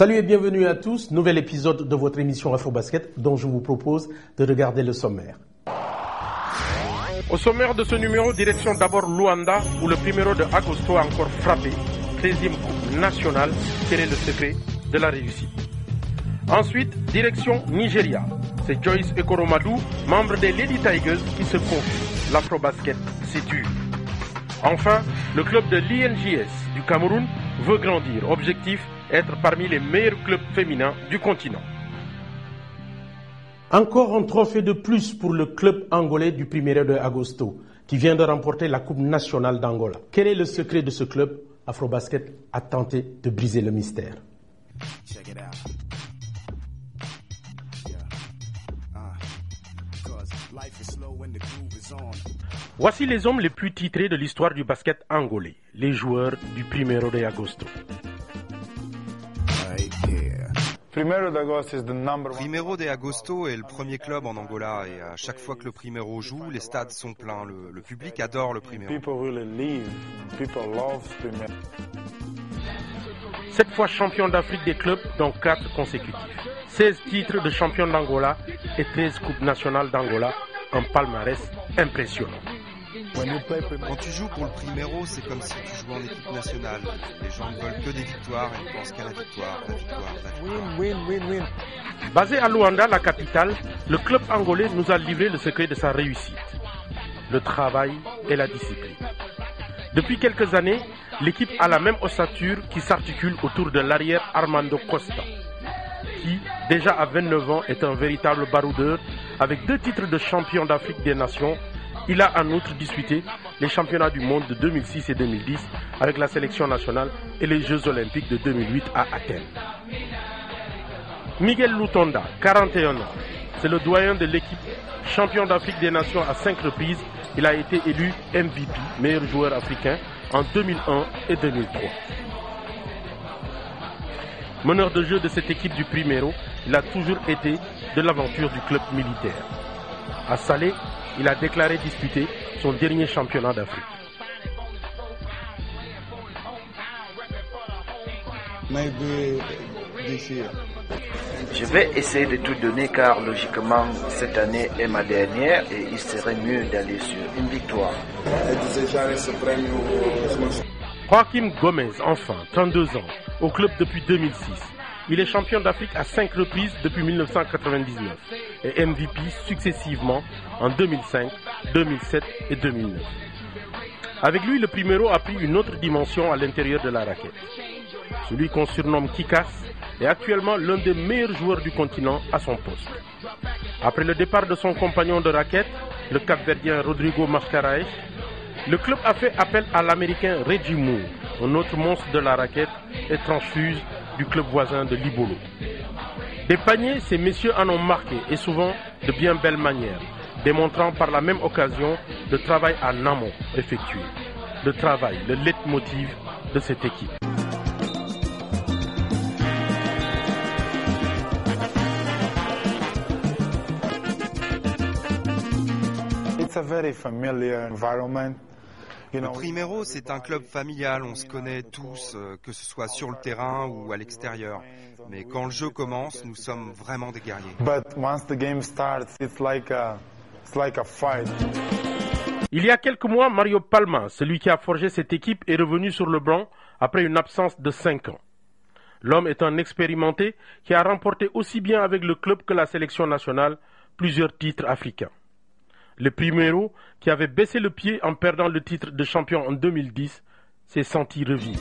Salut et bienvenue à tous, nouvel épisode de votre émission Afrobasket dont je vous propose de regarder le sommaire. Au sommaire de ce numéro, direction d'abord Luanda où le primero de Agosto a encore frappé, 13e Coupe nationale, quel est le secret de la réussite. Ensuite, direction Nigeria, c'est Joyce Ekoromadou, membre des Lady Tigers qui se confie, l'Afrobasket c'est dur. Enfin, le club de l'INJS du Cameroun veut grandir, objectif être parmi les meilleurs clubs féminins du continent. Encore un trophée de plus pour le club angolais du Primeiro de Agosto, qui vient de remporter la Coupe nationale d'Angola. Quel est le secret de ce club? Afrobasket a tenté de briser le mystère. Voici les hommes les plus titrés de l'histoire du basket angolais, les joueurs du Primeiro de Agosto. Primeiro de Agosto est le premier club en Angola et à chaque fois que le Primeiro joue, les stades sont pleins. Le public adore le Primeiro. 7 fois champion d'Afrique des clubs, dont 4 consécutifs. 16 titres de champion d'Angola et 13 coupes nationales d'Angola, un palmarès impressionnant. Quand tu joues pour le Primeiro, c'est comme si tu jouais en équipe nationale. Les gens ne veulent que des victoires et ne pensent qu'à la victoire, la victoire, la victoire. Basé à Luanda, la capitale, le club angolais nous a livré le secret de sa réussite. Le travail et la discipline. Depuis quelques années, l'équipe a la même ossature qui s'articule autour de l'arrière Armando Costa, qui, déjà à 29 ans, est un véritable baroudeur avec 2 titres de champion d'Afrique des Nations. Il a en outre disputé les championnats du monde de 2006 et 2010 avec la sélection nationale et les Jeux olympiques de 2008 à Athènes. Miguel Lutonda, 41 ans, c'est le doyen de l'équipe, champion d'Afrique des Nations à 5 reprises. Il a été élu MVP, meilleur joueur africain, en 2001 et 2003. Meneur de jeu de cette équipe du Primeiro, il a toujours été de l'aventure du club militaire. À Salé, il a déclaré disputer son dernier championnat d'Afrique. Je vais essayer de tout donner car logiquement cette année est ma dernière et il serait mieux d'aller sur une victoire. Joaquim Gomez, enfin, 32 ans, au club depuis 2006. Il est champion d'Afrique à 5 reprises depuis 1999 et MVP successivement en 2005, 2007 et 2009. Avec lui, le Primeiro a pris une autre dimension à l'intérieur de la raquette. Celui qu'on surnomme Kikas est actuellement l'un des meilleurs joueurs du continent à son poste. Après le départ de son compagnon de raquette, le Cap-Verdien Rodrigo Mascarais, le club a fait appel à l'Américain Reggie Moore, un autre monstre de la raquette et transfuse du club voisin de Libolo. Des paniers, ces messieurs en ont marqué et souvent de bien belles manières, démontrant par la même occasion le travail en amont effectué. Le travail, le leitmotiv de cette équipe. It's a very familiar environment. Le Primeiro, c'est un club familial, on se connaît tous, que ce soit sur le terrain ou à l'extérieur. Mais quand le jeu commence, nous sommes vraiment des guerriers. But once the game starts, it's like a fight. Il y a quelques mois, Mario Palma, celui qui a forgé cette équipe, est revenu sur le banc après une absence de 5 ans. L'homme est un expérimenté qui a remporté aussi bien avec le club que la sélection nationale plusieurs titres africains. Le Primeiro, qui avait baissé le pied en perdant le titre de champion en 2010, s'est senti revivre.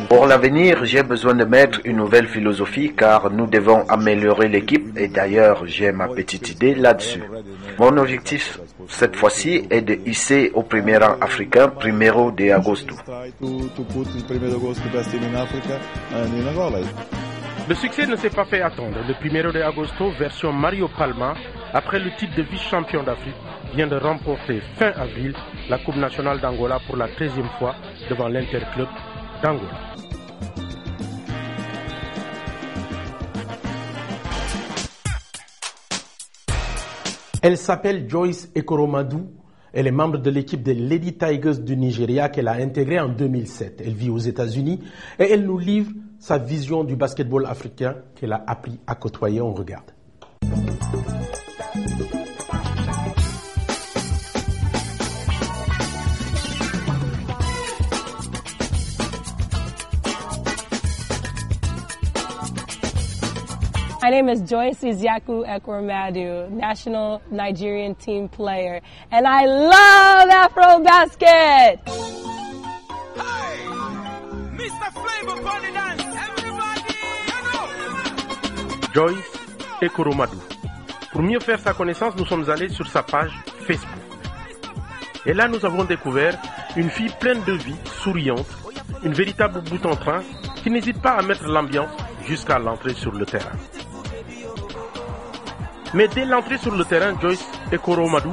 Pour l'avenir, j'ai besoin de mettre une nouvelle philosophie car nous devons améliorer l'équipe et d'ailleurs j'ai ma petite idée là-dessus. Mon objectif cette fois-ci est de hisser au premier rang africain Primeiro de Agosto. Le succès ne s'est pas fait attendre. Le Primeiro de Agosto, version Mario Palma, après le titre de vice-champion d'Afrique, vient de remporter fin avril la Coupe nationale d'Angola pour la 13e fois devant l'Interclub d'Angola. Elle s'appelle Joyce Ekoromadou, Elle est membre de l'équipe des Lady Tigers du Nigeria qu'elle a intégrée en 2007. Elle vit aux États-Unis et elle nous livre sa vision du basketball africain qu'elle a appris à côtoyer. On regarde. My name is Joyce Iziaku Ekweremadu, national Nigerian team player, and I love Afro basket! Hey! Mr. Flavor Bunny Dance, everybody! Joyce Ekweremadu. Pour mieux faire sa connaissance, nous sommes allés sur sa page Facebook. Et là, nous avons découvert une fille pleine de vie, souriante, une véritable bout en train, qui n'hésite pas à mettre l'ambiance jusqu'à l'entrée sur le terrain. Mais dès l'entrée sur le terrain, Joyce Ekweremadu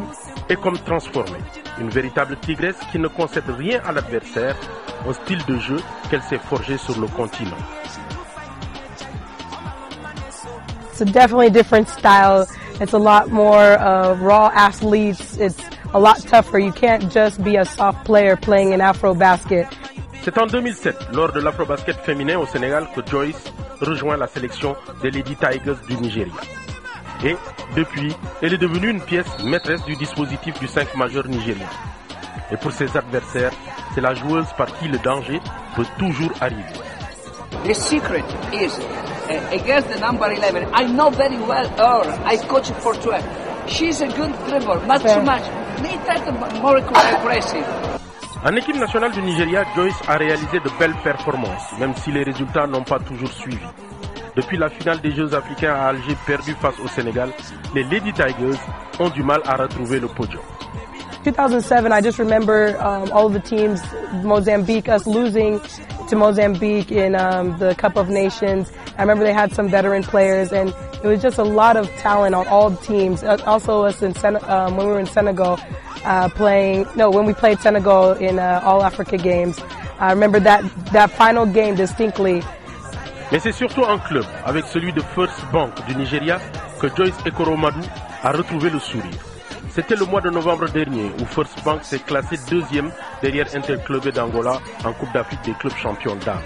est comme transformée. Une véritable tigresse qui ne concède rien à l'adversaire, un style de jeu qu'elle s'est forgé sur le continent. It's a definitely different style. It's a lot more raw athletes. It's a lot tougher. You can't just be a soft player playing in Afro basket. C'est en 2007, lors de l'Afro-basket féminin au Sénégal, que Joyce rejoint la sélection des Lady Tigers du Nigeria. Et depuis, elle est devenue une pièce maîtresse du dispositif du 5 majeur nigérien. Et pour ses adversaires, c'est la joueuse par qui le danger peut toujours arriver. The secret is against the number 11. I know very well her. I coached for 12. She's a good dribbler, not too much. Make that more aggressive. En équipe nationale du Nigeria, Joyce a réalisé de belles performances, même si les résultats n'ont pas toujours suivi. Depuis la finale des Jeux africains à Alger perdue face au Sénégal, les Lady Tigers ont du mal à retrouver le podium. 2007, I just remember all of the teams, Mozambique, us losing to Mozambique in the Cup of Nations. I remember they had some veteran players, and it was just a lot of talent on all teams. Also, us in when we were in Senegal, when we played Senegal in All Africa Games. I remember that final game distinctly. Mais c'est surtout en club, avec celui de First Bank du Nigeria, que Joyce Ekweremadu a retrouvé le sourire. C'était le mois de novembre dernier où First Bank s'est classé deuxième derrière Interclubé d'Angola en Coupe d'Afrique des clubs champions dames.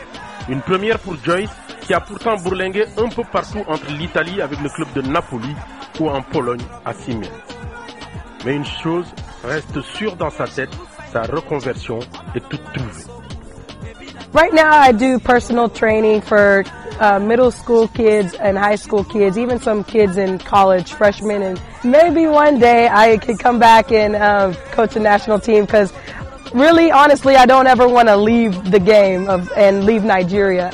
Une première pour Joyce qui a pourtant bourlingué un peu partout entre l'Italie avec le club de Napoli ou en Pologne à Siemens. Mais une chose reste sûre dans sa tête, sa reconversion est toute trouvée. Right now I do personal training for middle school kids and high school kids, even some kids in college, freshmen, and maybe one day I could come back and coach a national team because really, honestly, I don't ever want to leave the game and leave Nigeria.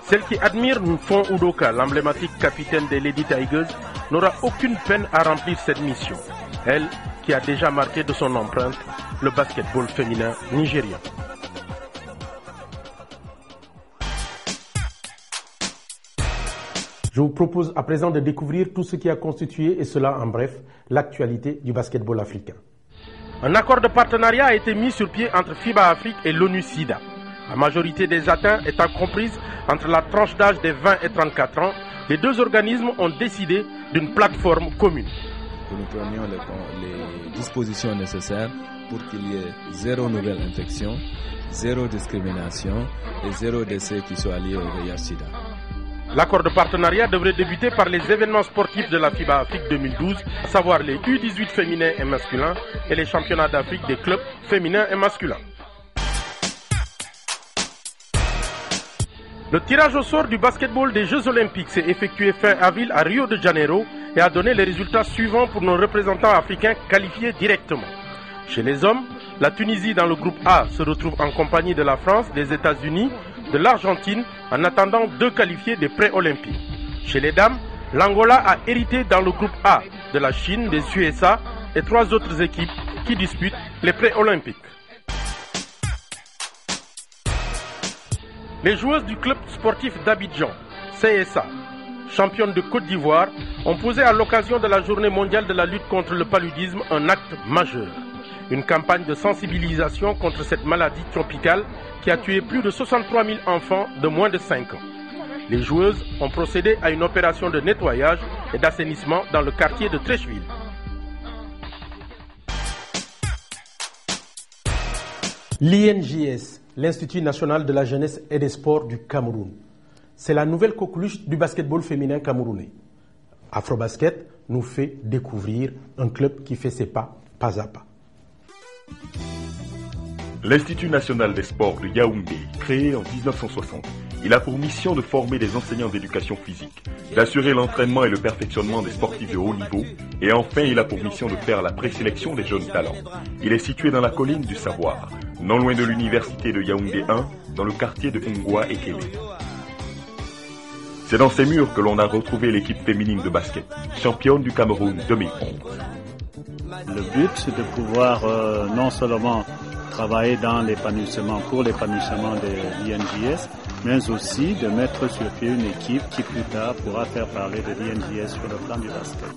Celle qui admire Nfon Udoka, l'emblématique capitaine des Lady Tigers, n'aura aucune peine à remplir cette mission. Elle, qui a déjà marqué de son empreinte le basketball féminin nigérien. Je vous propose à présent de découvrir tout ce qui a constitué, et cela en bref, l'actualité du basketball africain. Un accord de partenariat a été mis sur pied entre FIBA Afrique et l'ONU-SIDA. La majorité des atteints étant comprises entre la tranche d'âge des 20 et 34 ans, les deux organismes ont décidé d'une plateforme commune. Que nous prenions les dispositions nécessaires pour qu'il y ait zéro nouvelle infection, zéro discrimination et zéro décès qui soit lié au VIH-Sida. L'accord de partenariat devrait débuter par les événements sportifs de la FIBA Afrique 2012, à savoir les U18 féminins et masculins et les championnats d'Afrique des clubs féminins et masculins. Le tirage au sort du basketball des Jeux Olympiques s'est effectué fin avril à Rio de Janeiro et a donné les résultats suivants pour nos représentants africains qualifiés directement. Chez les hommes, la Tunisie dans le groupe A se retrouve en compagnie de la France, des États-Unis, de l'Argentine en attendant deux qualifiés des pré-olympiques. Chez les dames, l'Angola a hérité dans le groupe A de la Chine, des USA et trois autres équipes qui disputent les pré-olympiques. Les joueuses du club sportif d'Abidjan, CSA, championne de Côte d'Ivoire, ont posé à l'occasion de la journée mondiale de la lutte contre le paludisme un acte majeur. Une campagne de sensibilisation contre cette maladie tropicale qui a tué plus de 63 000 enfants de moins de 5 ans. Les joueuses ont procédé à une opération de nettoyage et d'assainissement dans le quartier de Treichville. L'INJS, l'Institut national de la jeunesse et des sports du Cameroun. C'est la nouvelle coqueluche du basketball féminin camerounais. Afrobasket nous fait découvrir un club qui fait ses pas à pas. L'Institut national des sports de Yaoundé, créé en 1960, il a pour mission de former des enseignants d'éducation physique, d'assurer l'entraînement et le perfectionnement des sportifs de haut niveau, et enfin il a pour mission de faire la présélection des jeunes talents. Il est situé dans la colline du Savoir, non loin de l'université de Yaoundé 1, dans le quartier de Ngwa et Kélé. C'est dans ces murs que l'on a retrouvé l'équipe féminine de basket, championne du Cameroun 2011. Le but, c'est de pouvoir non seulement travailler dans l'épanouissement, pour l'épanouissement de l'INJS, mais aussi de mettre sur pied une équipe qui plus tard pourra faire parler de l'INJS sur le plan du basket.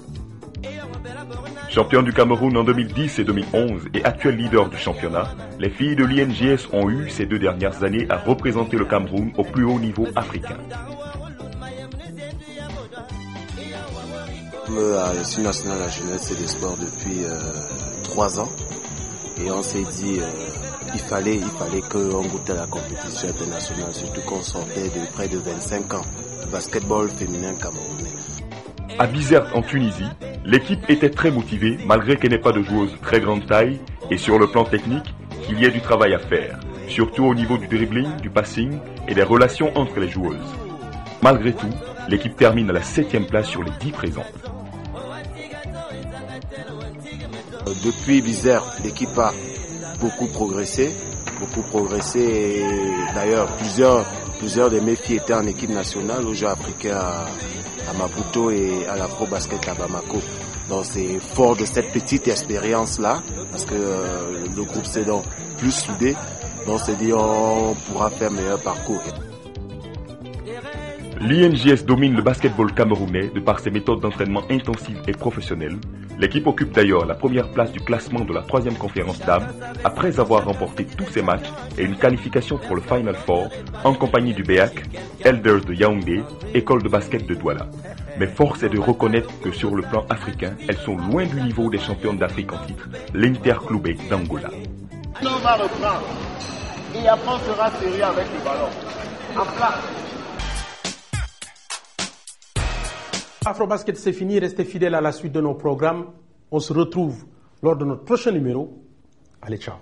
Championne du Cameroun en 2010 et 2011 et actuelle leader du championnat, les filles de l'INJS ont eu ces 2 dernières années à représenter le Cameroun au plus haut niveau africain. À l'Institut national de la jeunesse et des sports depuis 3 ans et on s'est dit il fallait qu'on goûte à la compétition internationale, surtout qu'on sortait de près de 25 ans de basketball féminin camerounais. À Bizerte en Tunisie, l'équipe était très motivée malgré qu'elle n'ait pas de joueuses de très grande taille et sur le plan technique qu'il y ait du travail à faire, surtout au niveau du dribbling, du passing et des relations entre les joueuses. Malgré tout, l'équipe termine à la 7e place sur les 10 présentes. Depuis Bizerte, l'équipe a beaucoup progressé et d'ailleurs plusieurs de mes filles étaient en équipe nationale aux Jeux africains à Maputo et à l'Afrobasket à Bamako. Donc c'est fort de cette petite expérience-là, parce que le groupe s'est donc plus soudé, donc c'est dit on pourra faire meilleur parcours. L'INJS domine le basketball camerounais de par ses méthodes d'entraînement intensives et professionnelles. L'équipe occupe d'ailleurs la première place du classement de la 3e conférence dames après avoir remporté tous ses matchs et une qualification pour le Final Four en compagnie du BEAC, Elders de Yaoundé, école de basket de Douala. Mais force est de reconnaître que sur le plan africain, elles sont loin du niveau des championnes d'Afrique en titre, l'Interclubé d'Angola. On va reprendre et après on sera sérieux avec le ballon. En place. Afrobasket, c'est fini. Restez fidèles à la suite de nos programmes. On se retrouve lors de notre prochain numéro. Allez, ciao.